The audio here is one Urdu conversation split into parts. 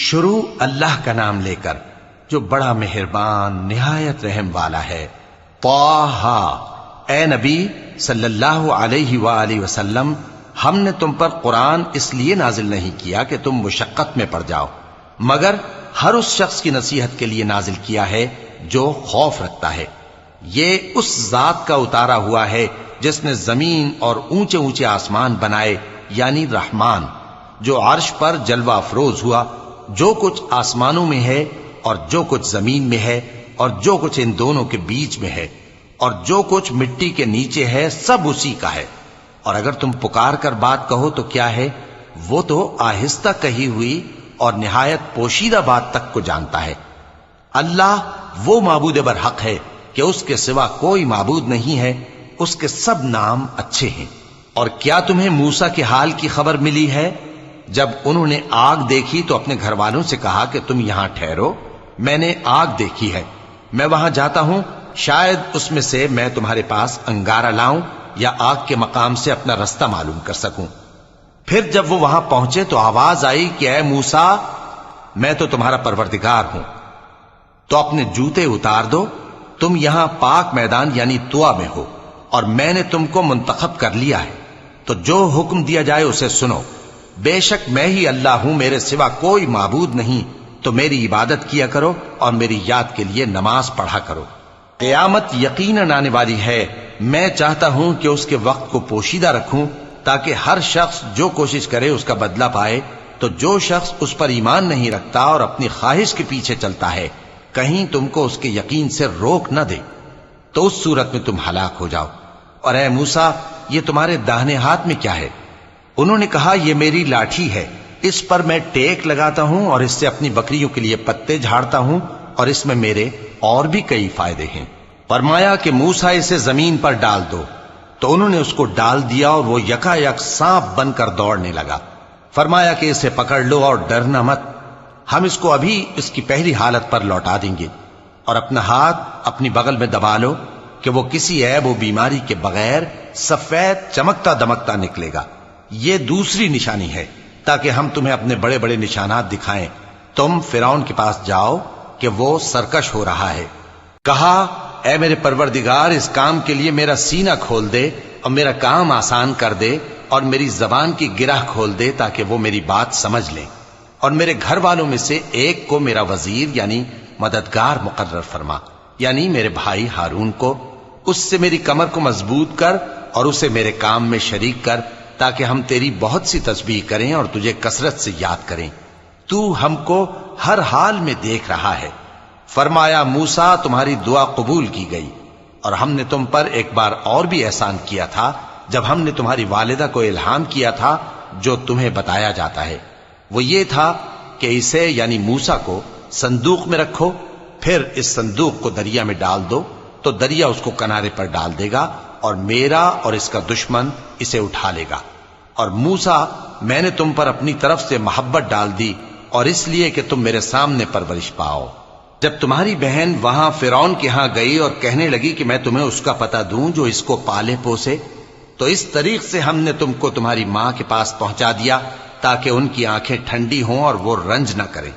شروع اللہ کا نام لے کر جو بڑا مہربان نہایت رحم والا ہے۔ طٰہٰ، اے نبی صلی اللہ علیہ وآلہ وسلم، ہم نے تم پر قرآن اس لیے نازل نہیں کیا کہ تم مشقت میں پڑ جاؤ، مگر ہر اس شخص کی نصیحت کے لیے نازل کیا ہے جو خوف رکھتا ہے۔ یہ اس ذات کا اتارا ہوا ہے جس نے زمین اور اونچے اونچے آسمان بنائے، یعنی رحمان، جو عرش پر جلوہ افروز ہوا۔ جو کچھ آسمانوں میں ہے اور جو کچھ زمین میں ہے اور جو کچھ ان دونوں کے بیچ میں ہے اور جو کچھ مٹی کے نیچے ہے، سب اسی کا ہے۔ اور اگر تم پکار کر بات کہو تو کیا ہے، وہ تو آہستہ کہی ہوئی اور نہایت پوشیدہ بات تک کو جانتا ہے۔ اللہ وہ معبود برحق ہے کہ اس کے سوا کوئی معبود نہیں ہے، اس کے سب نام اچھے ہیں۔ اور کیا تمہیں موسیٰ کے حال کی خبر ملی ہے؟ جب انہوں نے آگ دیکھی تو اپنے گھر والوں سے کہا کہ تم یہاں ٹھہرو، میں نے آگ دیکھی ہے، میں وہاں جاتا ہوں، شاید اس میں سے میں تمہارے پاس انگارہ لاؤں یا آگ کے مقام سے اپنا رستہ معلوم کر سکوں۔ پھر جب وہ وہاں پہنچے تو آواز آئی کہ اے موسیٰ، میں تو تمہارا پروردگار ہوں، تو اپنے جوتے اتار دو، تم یہاں پاک میدان یعنی طویٰ میں ہو، اور میں نے تم کو منتخب کر لیا ہے، تو جو حکم دیا جائے اسے سنو۔ بے شک میں ہی اللہ ہوں، میرے سوا کوئی معبود نہیں، تو میری عبادت کیا کرو اور میری یاد کے لیے نماز پڑھا کرو۔ قیامت یقیناً آنے والی ہے، میں چاہتا ہوں کہ اس کے وقت کو پوشیدہ رکھوں تاکہ ہر شخص جو کوشش کرے اس کا بدلہ پائے۔ تو جو شخص اس پر ایمان نہیں رکھتا اور اپنی خواہش کے پیچھے چلتا ہے، کہیں تم کو اس کے یقین سے روک نہ دے، تو اس صورت میں تم ہلاک ہو جاؤ۔ اور اے موسیٰ، یہ تمہارے داہنے ہاتھ میں کیا ہے؟ انہوں نے کہا، یہ میری لاٹھی ہے، اس پر میں ٹیک لگاتا ہوں اور اس سے اپنی بکریوں کے لیے پتے جھاڑتا ہوں، اور اس میں میرے اور بھی کئی فائدے ہیں۔ فرمایا کہ موسیٰ اسے زمین پر ڈال دو، تو انہوں نے اس کو ڈال دیا اور وہ یکا یک سانپ بن کر دوڑنے لگا۔ فرمایا کہ اسے پکڑ لو اور ڈرنا مت، ہم اس کو ابھی اس کی پہلی حالت پر لوٹا دیں گے، اور اپنا ہاتھ اپنی بغل میں دبا لو کہ وہ کسی عیب و بیماری کے بغیر سفید چمکتا دمکتا نکلے گا۔ یہ دوسری نشانی ہے تاکہ ہم تمہیں اپنے بڑے بڑے نشانات دکھائیں۔ تم فرعون کے پاس جاؤ کہ وہ سرکش ہو رہا ہے۔ کہا، اے میرے پروردگار، اس کام کے لیے میرا سینہ کھول دے اور میرا کام آسان کر دے، اور میری زبان کی گرہ کھول دے تاکہ وہ میری بات سمجھ لیں، اور میرے گھر والوں میں سے ایک کو میرا وزیر یعنی مددگار مقرر فرما، یعنی میرے بھائی ہارون کو۔ اس سے میری کمر کو مضبوط کر اور اسے میرے کام میں شریک کر، تاکہ ہم تیری بہت سی تسبیح کریں اور تجھے کثرت سے یاد کریں۔ تو ہم کو ہر حال میں دیکھ رہا ہے۔ فرمایا، موسیٰ، تمہاری دعا قبول کی گئی، اور ہم نے تم پر ایک بار اور بھی احسان کیا تھا جب ہم نے تمہاری والدہ کو الہام کیا تھا جو تمہیں بتایا جاتا ہے۔ وہ یہ تھا کہ اسے یعنی موسیٰ کو صندوق میں رکھو، پھر اس صندوق کو دریا میں ڈال دو، تو دریا اس کو کنارے پر ڈال دے گا، اور میرا اور اس کا دشمن اسے اٹھا لے گا۔ اور موسیٰ، میں نے تم پر اپنی طرف سے محبت ڈال دی، اور اس لیے کہ تم میرے سامنے پرورش پاؤ۔ جب تمہاری بہن وہاں فرعون کے ہاں گئی اور کہنے لگی کہ میں تمہیں اس کا پتہ دوں جو اس کو پالے پوسے، تو اس طریق سے ہم نے تم کو تمہاری ماں کے پاس پہنچا دیا تاکہ ان کی آنکھیں ٹھنڈی ہوں اور وہ رنج نہ کریں۔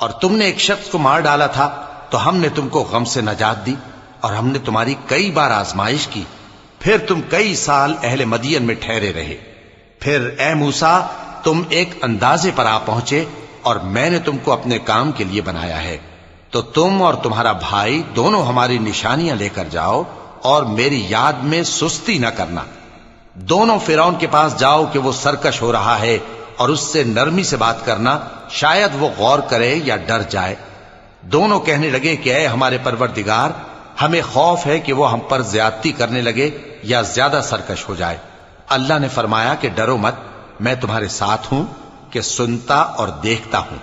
اور تم نے ایک شخص کو مار ڈالا تھا تو ہم نے تم کو غم سے نجات دی، اور ہم نے تمہاری کئی بار آزمائش کی، پھر تم کئی سال اہل مدین میں ٹھہرے رہے۔ پھر اے موسیٰ، تم ایک اندازے پر آ پہنچے، اور میں نے تم کو اپنے کام کے لیے بنایا ہے، تو تم اور تمہارا بھائی دونوں ہماری نشانیاں لے کر جاؤ، اور میری یاد میں سستی نہ کرنا۔ دونوں فرعون کے پاس جاؤ کہ وہ سرکش ہو رہا ہے، اور اس سے نرمی سے بات کرنا، شاید وہ غور کرے یا ڈر جائے۔ دونوں کہنے لگے کہ اے ہمارے پروردگار، ہمیں خوف ہے کہ وہ ہم پر زیادتی کرنے لگے یا زیادہ سرکش ہو جائے۔ اللہ نے فرمایا کہ ڈرو مت، میں تمہارے ساتھ ہوں کہ سنتا اور دیکھتا ہوں۔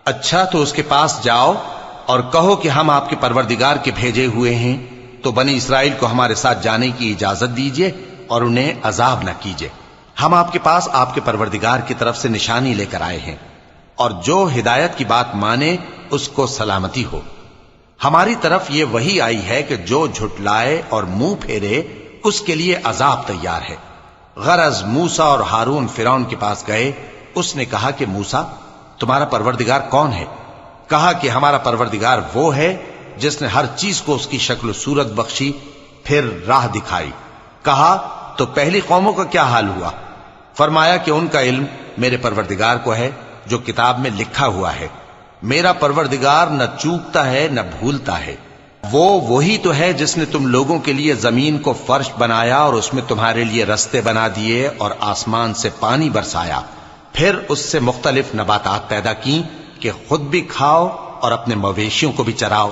اچھا، تو اس کے پاس جاؤ اور کہو کہ ہم آپ کے پروردگار کے بھیجے ہوئے ہیں، تو بنی اسرائیل کو ہمارے ساتھ جانے کی اجازت دیجیے اور انہیں عذاب نہ کیجیے۔ ہم آپ کے پاس آپ کے پروردگار کی طرف سے نشانی لے کر آئے ہیں، اور جو ہدایت کی بات مانے اس کو سلامتی ہو۔ ہماری طرف یہ وحی آئی ہے کہ جو جھٹلائے اور منہ پھیرے اس کے لیے عذاب تیار ہے۔ غرض موسیٰ اور ہارون فرعون کے پاس گئے، اس نے کہا کہ موسیٰ، تمہارا پروردگار کون ہے؟ کہا کہ ہمارا پروردگار وہ ہے جس نے ہر چیز کو اس کی شکل و صورت بخشی، پھر راہ دکھائی۔ کہا تو پہلی قوموں کا کیا حال ہوا؟ فرمایا کہ ان کا علم میرے پروردگار کو ہے جو کتاب میں لکھا ہوا ہے۔ میرا پروردگار نہ چوکتا ہے نہ بھولتا ہے۔ وہی تو ہے جس نے تم لوگوں کے لیے زمین کو فرش بنایا اور اس میں تمہارے لیے رستے بنا دیے اور آسمان سے پانی برسایا، پھر اس سے مختلف نباتات پیدا کی کہ خود بھی کھاؤ اور اپنے مویشیوں کو بھی چراؤ۔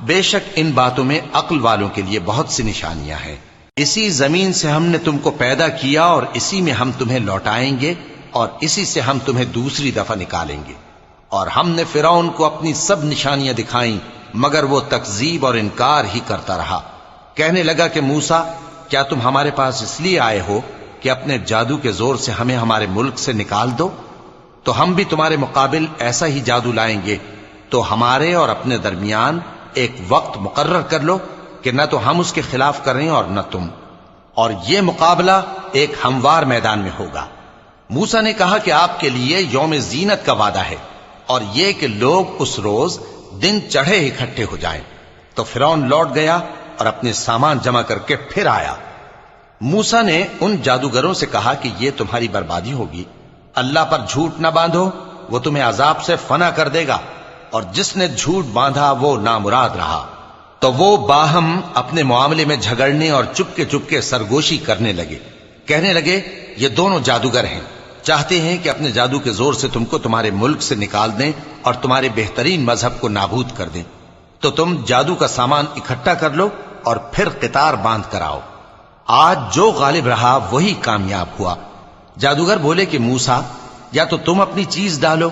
بے شک ان باتوں میں عقل والوں کے لیے بہت سی نشانیاں ہیں۔ اسی زمین سے ہم نے تم کو پیدا کیا اور اسی میں ہم تمہیں لوٹائیں گے اور اسی سے ہم تمہیں دوسری دفعہ نکالیں گے۔ اور ہم نے فرعون کو اپنی سب نشانیاں دکھائیں مگر وہ تکذیب اور انکار ہی کرتا رہا۔ کہنے لگا کہ موسیٰ، کیا تم ہمارے پاس اس لیے آئے ہو کہ اپنے جادو کے زور سے ہمیں ہمارے ملک سے نکال دو؟ تو ہم بھی تمہارے مقابل ایسا ہی جادو لائیں گے، تو ہمارے اور اپنے درمیان ایک وقت مقرر کر لو کہ نہ تو ہم اس کے خلاف کریں اور نہ تم، اور یہ مقابلہ ایک ہموار میدان میں ہوگا۔ موسیٰ نے کہا کہ آپ کے لیے یوم زینت کا وعدہ ہے، اور یہ کہ لوگ اس روز دن چڑھے اکٹھے ہو جائیں۔ تو فرعون لوٹ گیا اور اپنے سامان جمع کر کے پھر آیا۔ موسیٰ نے ان جادوگروں سے کہا کہ یہ تمہاری بربادی ہوگی، اللہ پر جھوٹ نہ باندھو، وہ تمہیں عذاب سے فنا کر دے گا، اور جس نے جھوٹ باندھا وہ نامراد رہا۔ تو وہ باہم اپنے معاملے میں جھگڑنے اور چپکے سرگوشی کرنے لگے۔ کہنے لگے یہ دونوں جادوگر ہیں، چاہتے ہیں کہ اپنے جادو کے زور سے تم کو تمہارے ملک سے نکال دیں اور تمہارے بہترین مذہب کو نابود کر دیں۔ تو تم جادو کا سامان اکٹھا کر لو اور پھر قطار باندھ کر آؤ۔ آج جو غالب رہا وہی کامیاب ہوا۔ جادوگر بولے کہ موسیٰ، یا تو تم اپنی چیز ڈالو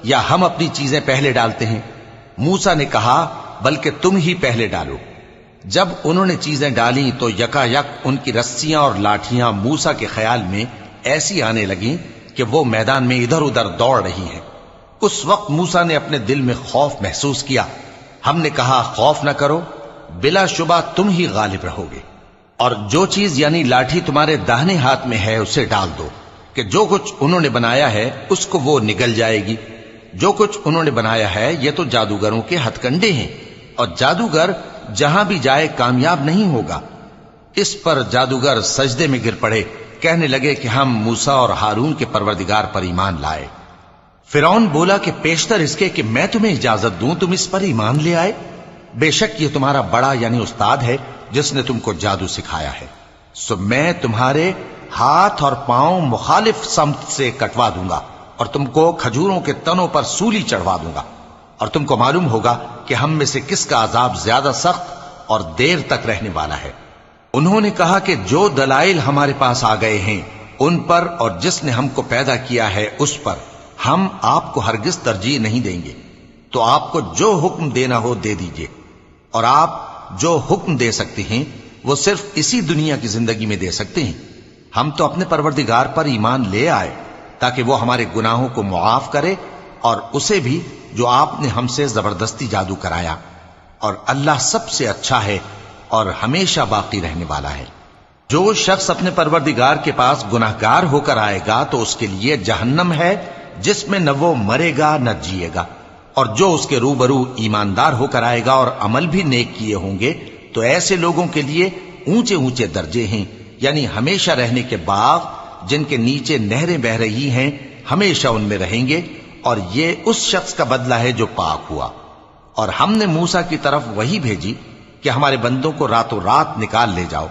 یا ہم اپنی چیزیں پہلے ڈالتے ہیں۔ موسیٰ نے کہا بلکہ تم ہی پہلے ڈالو۔ جب انہوں نے چیزیں ڈالیں تو یکا یک ان کی رسیاں اور لاٹھیاں موسیٰ کے خیال میں ایسی آنے لگیں کہ وہ میدان میں ادھر ادھر دوڑ رہی ہیں۔ اس وقت موسیٰ نے اپنے دل میں خوف محسوس کیا۔ ہم نے کہا خوف نہ کرو، بلا شبہ تم ہی غالب رہو گے، اور جو چیز یعنی لاٹھی تمہارے داہنے ہاتھ میں ہے اسے ڈال دو کہ جو کچھ انہوں نے بنایا ہے اس کو وہ نگل جائے گی۔ جو کچھ انہوں نے بنایا ہے یہ تو جادوگروں کے ہتھ کنڈے ہیں، اور جادوگر جہاں بھی جائے کامیاب نہیں ہوگا۔ اس پر جادوگر سجدے میں گر پڑے، کہنے لگے کہ ہم موسیٰ اور ہارون کے پروردگار پر ایمان لائے۔ فرعون بولا کہ پیشتر اس کے کہ میں تمہیں اجازت دوں تم اس پر ایمان لے آئے؟ بے شک یہ تمہارا بڑا یعنی استاد ہے جس نے تم کو جادو سکھایا ہے، سو میں تمہارے ہاتھ اور پاؤں مخالف سمت سے کٹوا دوں گا اور تم کو کھجوروں کے تنوں پر سولی چڑھوا دوں گا، اور تم کو معلوم ہوگا کہ ہم میں سے کس کا عذاب زیادہ سخت اور دیر تک رہنے والا ہے۔ انہوں نے کہا کہ جو دلائل ہمارے پاس آ گئے ہیں ان پر اور جس نے ہم کو پیدا کیا ہے اس پر ہم آپ کو ہرگز ترجیح نہیں دیں گے، تو آپ کو جو حکم دینا ہو دے دیجئے، اور آپ جو حکم دے سکتے ہیں وہ صرف اسی دنیا کی زندگی میں دے سکتے ہیں۔ ہم تو اپنے پروردگار پر ایمان لے آئے تاکہ وہ ہمارے گناہوں کو معاف کرے اور اسے بھی جو آپ نے ہم سے زبردستی جادو کرایا، اور اللہ سب سے اچھا ہے اور ہمیشہ باقی رہنے والا ہے۔ جو شخص اپنے پروردگار کے پاس گناہگار ہو کر آئے گا تو اس کے لیے جہنم ہے جس میں نہ وہ مرے گا نہ جیے گا، اور جو اس کے روبرو ایماندار ہو کر آئے گا اور عمل بھی نیک کیے ہوں گے تو ایسے لوگوں کے لیے اونچے اونچے درجے ہیں، یعنی ہمیشہ رہنے کے باغ جن کے نیچے نہریں بہ رہی ہیں، ہمیشہ ان میں رہیں گے، اور یہ اس شخص کا بدلہ ہے جو پاک ہوا۔ اور ہم نے موسیٰ کی طرف وہی بھیجی کہ ہمارے بندوں کو راتوں رات نکال لے جاؤ،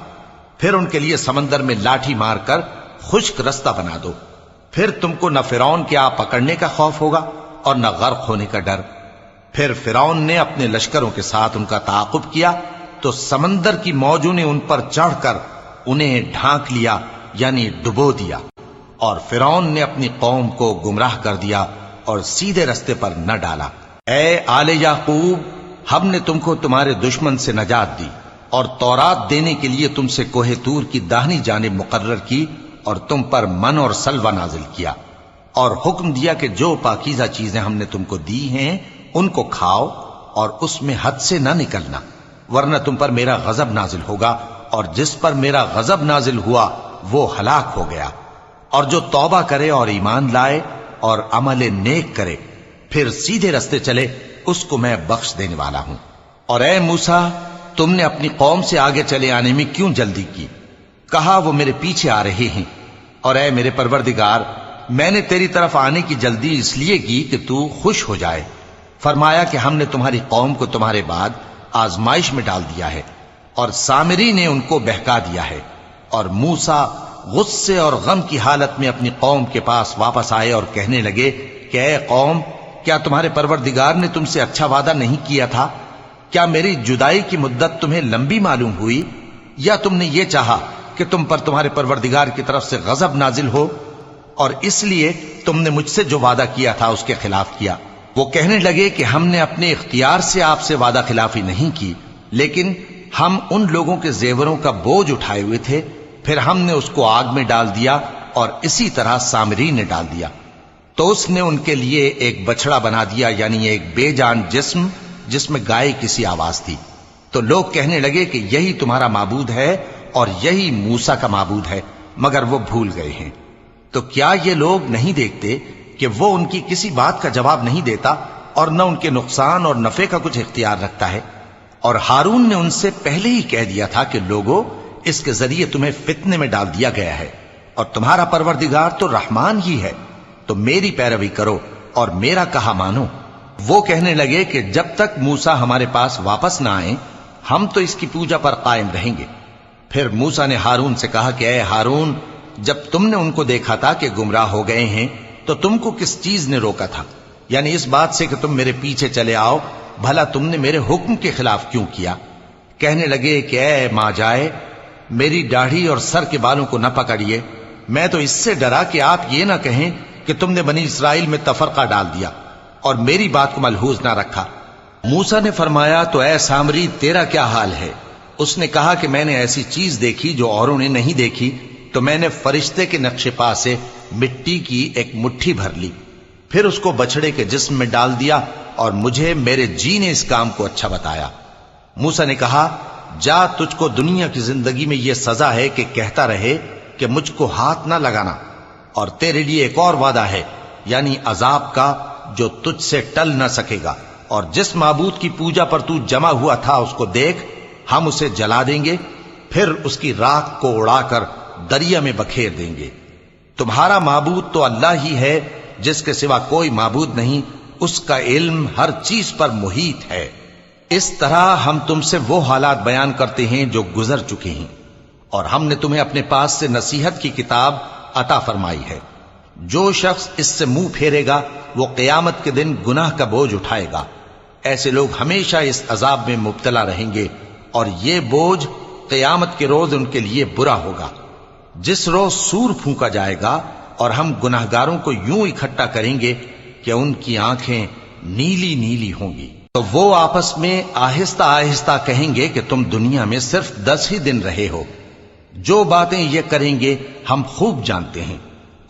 پھر ان کے لیے سمندر میں لاٹھی مار کر خشک رستہ بنا دو، پھر تم کو نہ فرعون کے آ پکڑنے کا خوف ہوگا اور نہ غرق ہونے کا ڈر۔ پھر فرعون نے اپنے لشکروں کے ساتھ ان کا تعاقب کیا تو سمندر کی موجوں نے ان پر چڑھ کر انہیں ڈھانک لیا یعنی ڈبو دیا، اور فرعون نے اپنی قوم کو گمراہ کر دیا اور سیدھے رستے پر نہ ڈالا۔ اے آل یعقوب، ہم نے تم کو تمہارے دشمن سے نجات دی اور تورات دینے کے لیے تم سے کوہ طور کی داہنی جانب مقرر کی، اور تم پر من اور سلوہ نازل کیا، اور حکم دیا کہ جو پاکیزہ چیزیں ہم نے تم کو دی ہیں ان کو کھاؤ اور اس میں حد سے نہ نکلنا، ورنہ تم پر میرا غضب نازل ہوگا، اور جس پر میرا غضب نازل ہوا وہ ہلاک ہو گیا۔ اور جو توبہ کرے اور ایمان لائے اور عمل نیک کرے پھر سیدھے رستے چلے اس کو میں بخش دینے والا ہوں۔ اور اے موسیٰ، تم نے اپنی قوم سے آگے چلے آنے میں کیوں جلدی کی؟ کہا وہ میرے پیچھے آ رہے ہیں۔ اور اے میرے پروردگار، میں نے تیری طرف آنے کی جلدی اس لیے کی کہ تو خوش ہو جائے۔ فرمایا کہ ہم نے تمہاری قوم کو تمہارے بعد آزمائش میں ڈال دیا ہے، اور سامری نے ان کو بہکا دیا ہے۔ اور موسیٰ غصے اور غم کی حالت میں اپنی قوم کے پاس واپس آئے اور کہنے لگے کہ اے قوم، کیا تمہارے پروردگار نے تم سے اچھا وعدہ نہیں کیا تھا؟ کیا میری جدائی کی مدت تمہیں لمبی معلوم ہوئی، یا تم نے یہ چاہا کہ تم پر تمہارے پروردگار کی طرف سے غضب نازل ہو، اور اس لیے تم نے مجھ سے جو وعدہ کیا تھا اس کے خلاف کیا؟ وہ کہنے لگے کہ ہم نے اپنے اختیار سے آپ سے وعدہ خلافی نہیں کی، لیکن ہم ان لوگوں کے زیوروں کا بوجھ اٹھائے ہوئے تھے، پھر ہم نے اس کو آگ میں ڈال دیا، اور اسی طرح سامری نے ڈال دیا۔ تو اس نے ان کے لیے ایک بچڑا بنا دیا، یعنی ایک بے جان جسم جس میں گائے کسی آواز تھی۔ تو لوگ کہنے لگے کہ یہی تمہارا معبود ہے اور یہی موسیٰ کا معبود ہے، مگر وہ بھول گئے ہیں۔ تو کیا یہ لوگ نہیں دیکھتے کہ وہ ان کی کسی بات کا جواب نہیں دیتا، اور نہ ان کے نقصان اور نفع کا کچھ اختیار رکھتا ہے؟ اور ہارون نے ان سے پہلے ہی کہہ دیا تھا کہ لوگو، اس کے ذریعے تمہیں فتنے میں ڈال دیا گیا ہے، اور تمہارا پروردگار تو رحمان ہی ہے، تو میری پیروی کرو اور میرا کہا مانو۔ وہ کہنے لگے کہ جب تک موسیٰ ہمارے پاس واپس نہ آئیں، ہم تو اس کی پوجا پر قائم رہیں گے۔ پھر موسیٰ نے ہارون سے کہا کہ اے ہارون، جب تم نے ان کو دیکھا تھا کہ گمراہ ہو گئے ہیں تو تم کو کس چیز نے روکا تھا؟ یعنی اس بات سے کہ تم میرے پیچھے چلے آؤ، بھلا تم نے میرے حکم کے خلاف کیوں کیا؟ کہنے لگے کہ اے ماں جائے، میری داڑھی اور سر کے بالوں کو نہ پکڑیے، میں تو اس سے ڈرا کہ آپ یہ نہ کہیں کہ تم نے بنی اسرائیل میں تفرقہ ڈال دیا اور میری بات کو ملحوظ نہ رکھا۔ موسیٰ نے فرمایا تو اے سامری، تیرا کیا حال ہے؟ اس نے کہا کہ میں نے ایسی چیز دیکھی جو اوروں نے نہیں دیکھی، تو میں نے فرشتے کے نقش پا سے مٹی کی ایک مٹھی بھر لی، پھر اس کو بچڑے کے جسم میں ڈال دیا، اور مجھے میرے جی نے اس کام کو اچھا بتایا۔ موسیٰ نے کہا جا، تجھ کو دنیا کی زندگی میں یہ سزا ہے کہ کہتا رہے کہ مجھ کو ہاتھ نہ لگانا، اور تیرے لیے ایک اور وعدہ ہے، یعنی عذاب کا جو تجھ سے ٹل نہ سکے گا، اور جس معبود کی پوجا پر تو جمع ہوا تھا اس کو دیکھ، ہم اسے جلا دیں گے، پھر اس کی راکھ کو اڑا کر دریا میں بکھیر دیں گے۔ تمہارا معبود تو اللہ ہی ہے، جس کے سوا کوئی معبود نہیں، اس کا علم ہر چیز پر محیط ہے۔ اس طرح ہم تم سے وہ حالات بیان کرتے ہیں جو گزر چکے ہیں، اور ہم نے تمہیں اپنے پاس سے نصیحت کی کتاب عطا فرمائی ہے۔ جو شخص اس سے منہ پھیرے گا وہ قیامت کے دن گناہ کا بوجھ اٹھائے گا۔ ایسے لوگ ہمیشہ اس عذاب میں مبتلا رہیں گے، اور یہ بوجھ قیامت کے روز ان کے لیے برا ہوگا، جس روز سور پھونکا جائے گا، اور ہم گناہگاروں کو یوں اکٹھا کریں گے کہ ان کی آنکھیں نیلی نیلی ہوں گی۔ تو وہ آپس میں آہستہ آہستہ کہیں گے کہ تم دنیا میں صرف 10 ہی دن رہے ہو، جو باتیں یہ کریں گے ہم خوب جانتے ہیں۔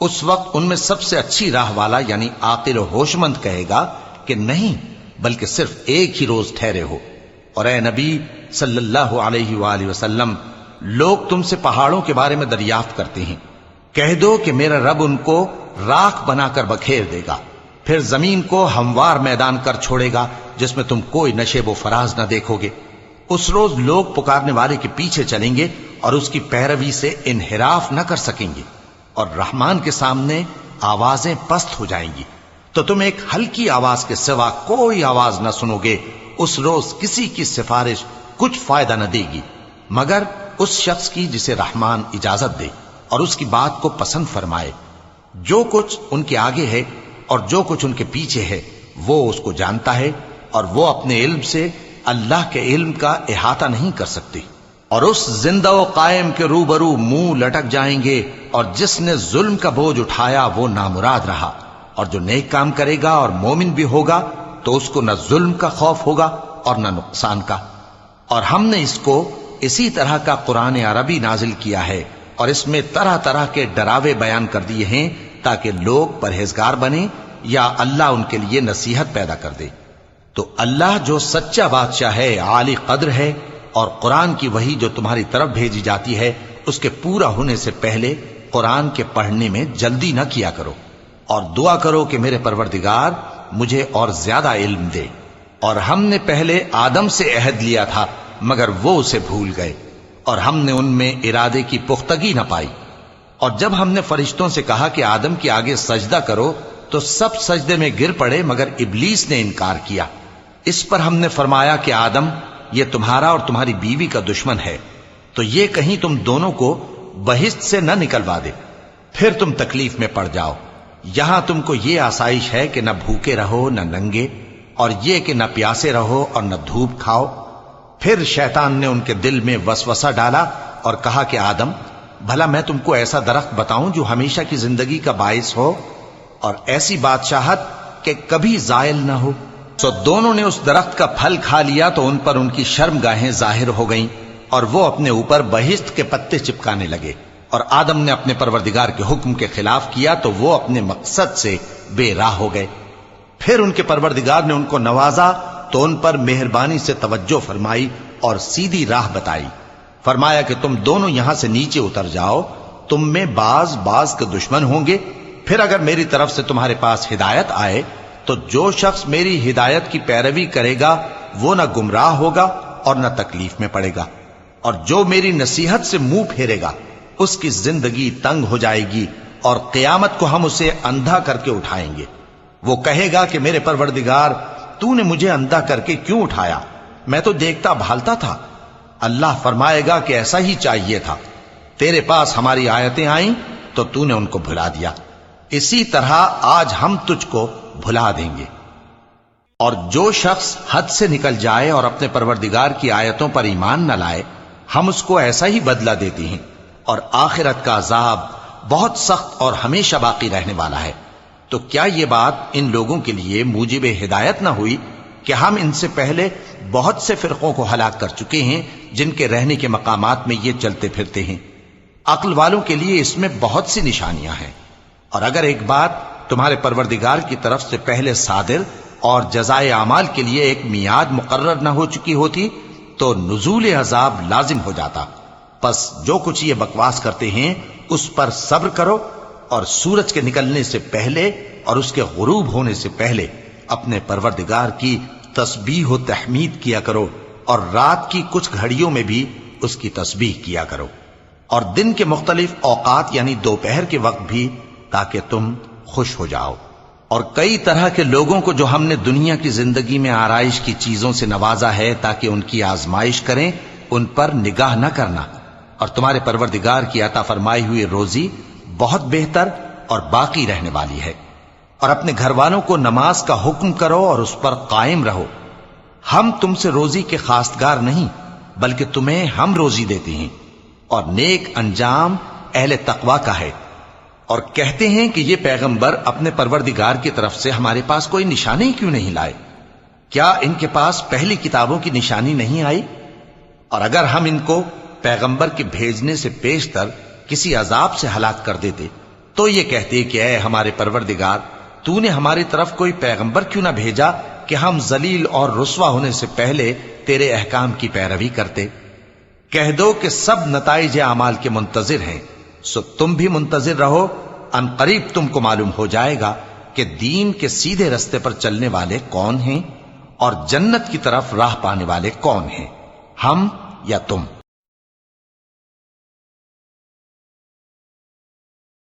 اس وقت ان میں سب سے اچھی راہ والا یعنی عاقل و ہوش مند کہے گا کہ نہیں، بلکہ صرف ایک ہی روز ٹھہرے ہو۔ اور اے نبی صلی اللہ علیہ وآلہ وسلم، لوگ تم سے پہاڑوں کے بارے میں دریافت کرتے ہیں، کہہ دو کہ میرا رب ان کو راکھ بنا کر بکھیر دے گا، پھر زمین کو ہموار میدان کر چھوڑے گا جس میں تم کوئی نشیب و فراز نہ دیکھو گے۔ اس روز لوگ پکارنے والے کے پیچھے چلیں گے اور اس کی پیروی سے انحراف نہ کر سکیں گے، اور رحمان کے سامنے آوازیں پست ہو جائیں گی، تو تم ایک ہلکی آواز کے سوا کوئی آواز نہ سنو گے۔ اس روز کسی کی سفارش کچھ فائدہ نہ دے گی مگر اس شخص کی جسے رحمان اجازت دے اور اس کی بات کو پسند فرمائے۔ جو کچھ ان کے آگے ہے اور جو کچھ ان کے پیچھے ہے وہ اس کو جانتا ہے، اور وہ اپنے علم سے اللہ کے علم کا احاطہ نہیں کر سکتے۔ اور اس زندہ و قائم کے روبرو منہ لٹک جائیں گے، اور جس نے ظلم کا بوجھ اٹھایا وہ نامراد رہا، اور جو نیک کام کرے گا اور مومن بھی ہوگا تو اس کو نہ ظلم کا خوف ہوگا اور نہ نقصان کا۔ اور ہم نے اس کو اسی طرح کا قرآن عربی نازل کیا ہے، اور اس میں طرح طرح کے ڈراوے بیان کر دیے ہیں تاکہ لوگ پرہیزگار بنیں یا اللہ ان کے لیے نصیحت پیدا کر دے۔ تو اللہ جو سچا بادشاہ ہے، عالی قدر ہے، اور قرآن کی وحی جو تمہاری طرف بھیجی جاتی ہے اس کے پورا ہونے سے پہلے قرآن کے پڑھنے میں جلدی نہ کیا کرو، اور دعا کرو کہ میرے پروردگار مجھے اور زیادہ علم دے۔ اور ہم نے پہلے آدم سے عہد لیا تھا مگر وہ اسے بھول گئے، اور ہم نے ان میں ارادے کی پختگی نہ پائی۔ اور جب ہم نے فرشتوں سے کہا کہ آدم کے آگے سجدہ کرو تو سب سجدے میں گر پڑے مگر ابلیس نے انکار کیا۔ اس پر ہم نے فرمایا کہ آدم، یہ تمہارا اور تمہاری بیوی کا دشمن ہے، تو یہ کہیں تم دونوں کو بہشت سے نہ نکلوا دے، پھر تم تکلیف میں پڑ جاؤ۔ یہاں تم کو یہ آسائش ہے کہ نہ بھوکے رہو نہ ننگے، اور یہ کہ نہ پیاسے رہو اور نہ دھوپ کھاؤ۔ پھر شیطان نے ان کے دل میں وسوسہ ڈالا اور کہا کہ آدم، بھلا میں تم کو ایسا درخت بتاؤں جو ہمیشہ کی زندگی کا باعث ہو اور ایسی بادشاہت کہ کبھی زائل نہ ہو؟ سو دونوں نے اس درخت کا پھل کھا لیا تو ان پر ان کی شرم گاہیں ظاہر ہو گئیں، اور وہ اپنے اوپر بہشت کے پتے چپکانے لگے۔ اور آدم نے اپنے پروردگار کے حکم کے خلاف کیا تو وہ اپنے مقصد سے بے راہ ہو گئے۔ پھر ان کے پروردگار نے ان کو نوازا تو ان پر مہربانی سے توجہ فرمائی اور سیدھی راہ بتائی۔ فرمایا کہ تم دونوں یہاں سے نیچے اتر جاؤ، تم میں بعض کے دشمن ہوں گے، پھر اگر میری طرف سے تمہارے پاس ہدایت آئے تو جو شخص میری ہدایت کی پیروی کرے گا وہ نہ گمراہ ہوگا اور نہ تکلیف میں پڑے گا، اور جو میری نصیحت سے منہ پھیرے گا اس کی زندگی تنگ ہو جائے گی، اور قیامت کو ہم اسے اندھا کر کے اٹھائیں گے۔ وہ کہے گا کہ میرے پروردگار، تو نے مجھے اندھا کر کے کیوں اٹھایا؟ میں تو دیکھتا بھالتا تھا۔ اللہ فرمائے گا کہ ایسا ہی چاہیے تھا، تیرے پاس ہماری آیتیں آئیں تو نے ان کو بھلا دیا، اسی طرح آج ہم تجھ کو بھلا دیں گے۔ اور جو شخص حد سے نکل جائے اور اپنے پروردگار کی آیتوں پر ایمان نہ لائے، ہم اس کو ایسا ہی بدلہ دیتے ہیں، اور آخرت کا عذاب بہت سخت اور ہمیشہ باقی رہنے والا ہے۔ تو کیا یہ بات ان لوگوں کے لیے موجب ہدایت نہ ہوئی کہ ہم ان سے پہلے بہت سے فرقوں کو ہلاک کر چکے ہیں جن کے رہنے کے مقامات میں یہ چلتے پھرتے ہیں؟ عقل والوں کے لیے اس میں بہت سی نشانیاں ہیں۔ اور اگر ایک بات تمہارے پروردگار کی طرف سے پہلے صادر اور جزائے اعمال کے لیے ایک میعاد مقرر نہ ہو چکی ہوتی تو نزول عذاب لازم ہو جاتا۔ پس جو کچھ یہ بکواس کرتے ہیں اس پر صبر کرو، اور سورج کے نکلنے سے پہلے اور اس کے غروب ہونے سے پہلے اپنے پروردگار کی تسبیح و تحمید کیا کرو، اور رات کی کچھ گھڑیوں میں بھی اس کی تسبیح کیا کرو، اور دن کے مختلف اوقات یعنی دوپہر کے وقت بھی، تاکہ تم خوش ہو جاؤ۔ اور کئی طرح کے لوگوں کو جو ہم نے دنیا کی زندگی میں آرائش کی چیزوں سے نوازا ہے تاکہ ان کی آزمائش کریں، ان پر نگاہ نہ کرنا، اور تمہارے پروردگار کی عطا فرمائی ہوئی روزی بہت بہتر اور باقی رہنے والی ہے۔ اور اپنے گھر والوں کو نماز کا حکم کرو اور اس پر قائم رہو۔ ہم تم سے روزی کے خواستگار نہیں بلکہ تمہیں ہم روزی دیتے ہیں، اور نیک انجام اہل تقوی کا ہے۔ اور کہتے ہیں کہ یہ پیغمبر اپنے پروردگار کی طرف سے ہمارے پاس کوئی نشانی کیوں نہیں لائے؟ کیا ان کے پاس پہلی کتابوں کی نشانی نہیں آئی؟ اور اگر ہم ان کو پیغمبر کے بھیجنے سے پیشتر کسی عذاب سے ہلاک کر دیتے تو یہ کہتے کہ اے ہمارے پروردگار، تو نے ہماری طرف کوئی پیغمبر کیوں نہ بھیجا کہ ہم ذلیل اور رسوا ہونے سے پہلے تیرے احکام کی پیروی کرتے۔ کہہ دو کہ سب نتائج اعمال کے منتظر ہیں، سو تم بھی منتظر رہو، ان قریب تم کو معلوم ہو جائے گا کہ دین کے سیدھے رستے پر چلنے والے کون ہیں اور جنت کی طرف راہ پانے والے کون ہیں، ہم یا تم۔